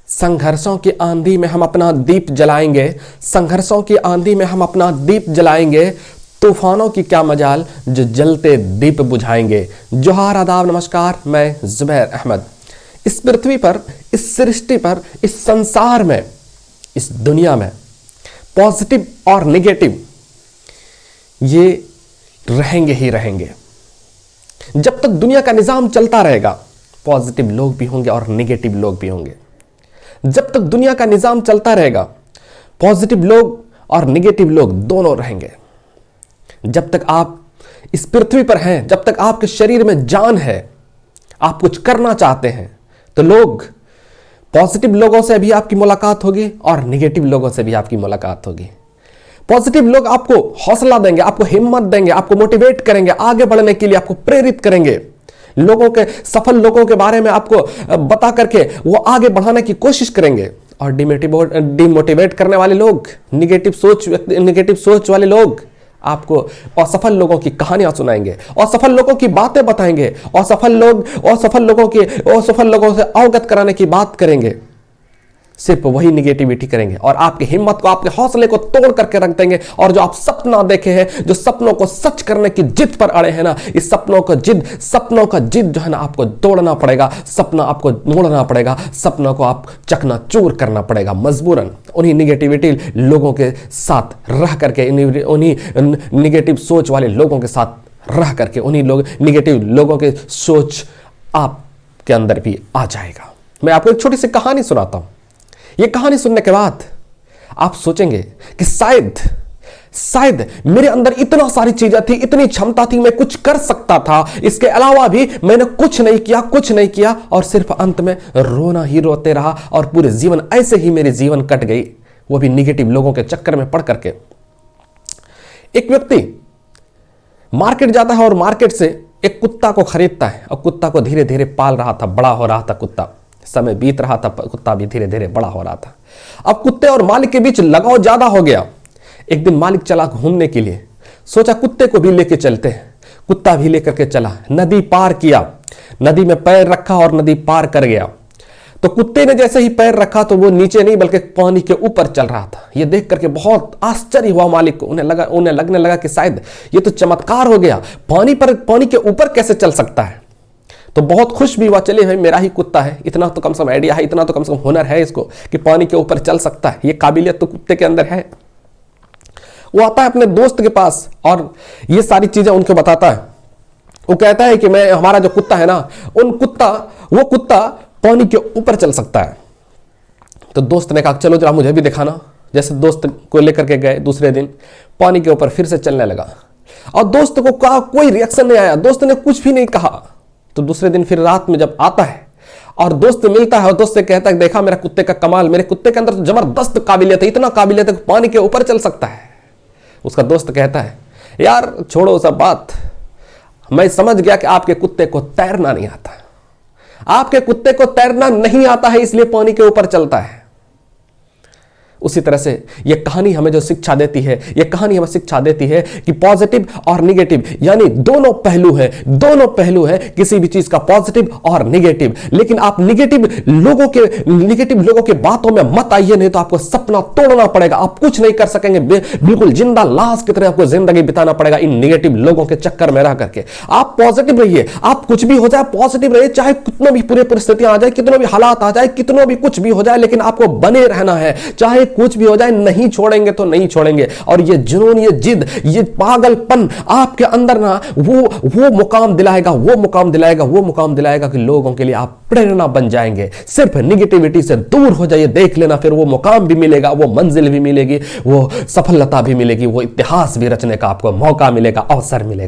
संघर्षों की आंधी में हम अपना दीप जलाएंगे, संघर्षों की आंधी में हम अपना दीप जलाएंगे, तूफानों की क्या मजाल जो जलते दीप बुझाएंगे। जोहार, आदाब, नमस्कार, मैं जुबैर अहमद। इस पृथ्वी पर, इस सृष्टि पर, इस संसार में, इस दुनिया में पॉजिटिव और नेगेटिव ये रहेंगे ही रहेंगे। जब तक दुनिया का निजाम चलता रहेगा पॉजिटिव लोग भी होंगे और नेगेटिव लोग भी होंगे। जब तक दुनिया का निजाम चलता रहेगा पॉजिटिव लोग और नेगेटिव लोग दोनों रहेंगे। जब तक आप इस पृथ्वी पर हैं, जब तक आपके शरीर में जान है, आप कुछ करना चाहते हैं, तो लोग पॉजिटिव लोगों से भी आपकी मुलाकात होगी और नेगेटिव लोगों से भी आपकी मुलाकात होगी। पॉजिटिव लोग आपको हौसला देंगे, आपको हिम्मत देंगे, आपको मोटिवेट करेंगे आगे बढ़ने के लिए, आपको प्रेरित करेंगे। लोगों के, सफल लोगों के बारे में आपको बता करके वो आगे बढ़ाने की कोशिश करेंगे। और डिमोटिवेट करने वाले लोग, नेगेटिव सोच वाले लोग आपको असफल लोगों की कहानियां सुनाएंगे, असफल लोगों की बातें बताएंगे, असफल लोगों से अवगत कराने की बात करेंगे। सिर्फ वही निगेटिविटी करेंगे और आपकी हिम्मत को, आपके हौसले को तोड़ करके रख देंगे। और जो आप सपना देखे हैं, जो सपनों को सच करने की जिद पर अड़े हैं ना, इस सपनों का जिद जो है ना, आपको तोड़ना पड़ेगा, सपना आपको मोड़ना पड़ेगा, सपनों को आप चकनाचूर करना पड़ेगा मजबूरन। उन्हीं निगेटिविटी लोगों के साथ रह करके, उन्हीं निगेटिव सोच वाले लोगों के साथ रह करके, उन्हीं निगेटिव लोगों के सोच आपके अंदर भी आ जाएगा। मैं आपको एक छोटी सी कहानी सुनाता हूं। यह कहानी सुनने के बाद आप सोचेंगे कि शायद मेरे अंदर इतना सारी चीजें थी, इतनी क्षमता थी, मैं कुछ कर सकता था, इसके अलावा भी मैंने कुछ नहीं किया और सिर्फ अंत में रोना ही रोते रहा और पूरे जीवन ऐसे ही मेरी जीवन कट गई, वो भी निगेटिव लोगों के चक्कर में पड़ करके। एक व्यक्ति मार्केट जाता है और मार्केट से एक कुत्ता को खरीदता है और कुत्ता को धीरे धीरे पाल रहा था, बड़ा हो रहा था कुत्ता, समय बीत रहा था, कुत्ता भी धीरे धीरे बड़ा हो रहा था। अब कुत्ते और मालिक के बीच लगाव ज्यादा हो गया। एक दिन मालिक चला घूमने के लिए, सोचा कुत्ते को भी लेके चलते हैं। कुत्ता भी लेकर के चला, नदी पार किया, नदी में पैर रखा और नदी पार कर गया। तो कुत्ते ने जैसे ही पैर रखा तो वो नीचे नहीं बल्कि पानी के ऊपर चल रहा था। ये देख करके बहुत आश्चर्य हुआ मालिक को। उन्हें लगने लगा कि शायद ये तो चमत्कार हो गया, पानी के ऊपर कैसे चल सकता है। तो बहुत खुश भी हुआ, चले भाई मेरा ही कुत्ता है, इतना तो कम से कम आइडिया है, इतना तो कम से कम हुनर है इसको कि पानी के ऊपर चल सकता है, ये काबिलियत तो कुत्ते के अंदर है। वो आता है अपने दोस्त के पास और ये सारी चीजें उनको बताता है। वो कहता है कि हमारा जो कुत्ता है ना, वो कुत्ता पानी के ऊपर चल सकता है। तो दोस्त ने कहा चलो जरा मुझे भी दिखाना। जैसे दोस्त को लेकर के गए, दूसरे दिन पानी के ऊपर फिर से चलने लगा और दोस्त को कहा, कोई रिएक्शन नहीं आया, दोस्त ने कुछ भी नहीं कहा। तो दूसरे दिन फिर रात में जब आता है और दोस्त मिलता है और दोस्त से कहता है, देखा मेरा कुत्ते का कमाल, मेरे कुत्ते के अंदर तो जबरदस्त काबिलियत है, इतना काबिलियत है कि पानी के ऊपर चल सकता है। उसका दोस्त कहता है, यार छोड़ो सब बात, मैं समझ गया कि आपके कुत्ते को तैरना नहीं आता, आपके कुत्ते को तैरना नहीं आता है इसलिए पानी के ऊपर चलता है। उसी तरह से यह कहानी हमें जो शिक्षा देती है, यह कहानी हमें शिक्षा देती है कि पॉजिटिव और नेगेटिव यानी दोनों पहलू है किसी भी चीज का, पॉजिटिव और नेगेटिव। लेकिन आप नेगेटिव लोगों के बातों में मत आइए, नहीं तो आपको सपना तोड़ना पड़ेगा, आप कुछ नहीं कर सकेंगे, बिल्कुल जिंदा लाश की तरह आपको जिंदगी बिताना पड़ेगा इन नेगेटिव लोगों के चक्कर में रह करके। आप पॉजिटिव रहिए, आप कुछ भी हो जाए पॉजिटिव रहिए, चाहे कितना भी पूरी परिस्थितियां आ जाए, कितने भी हालात आ जाए, कितना भी कुछ भी हो जाए, लेकिन आपको बने रहना है। चाहे कुछ भी हो जाए, नहीं छोड़ेंगे तो नहीं छोड़ेंगे। और ये जुनून, ये जिद, ये पागलपन आपके अंदर ना वो मुकाम दिलाएगा कि लोगों के लिए आप प्रेरणा बन जाएंगे। सिर्फ निगेटिविटी से दूर हो जाइए, देख लेना, फिर वो मुकाम भी मिलेगा, वो मंजिल भी मिलेगी, वो सफलता भी मिलेगी, वो इतिहास भी रचने का आपको मौका मिलेगा, अवसर मिलेगा।